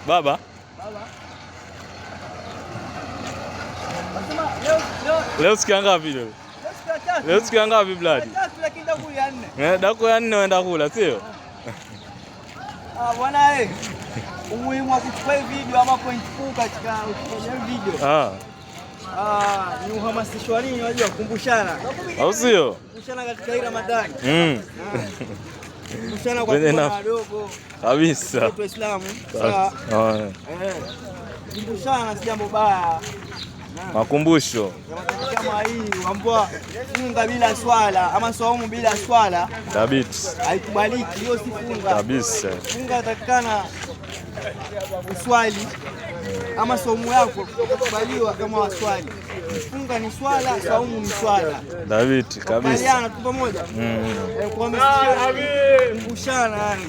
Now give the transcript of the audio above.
Baba. Leo siku ngapi leo? Leo siku ngapi blood? Daku ya 4 unaenda kula, sio? Bwana umuhimu wa kuchukua video ama point kuu katika video. Ni uhamasisho nini, unajua kukumbushana. Au sio? Kukumbushana katika hii Ramadhani. Kukumbushana kwa wadogo kabisa. Watu Waislamu. Kukumbushana si jambo baya. Makumbusho kama hii ambao funga bila swala ama saumu bila swala thabiti haikubaliki. Hiyo si funga kabisa. Funga inatakikana uswali ama saumu yako kukubaliwa kama waswali. Funga ni swala, saumu ni swala. Thabiti kabisa. Baliana tu pamoja. Kwa kumbushana yani.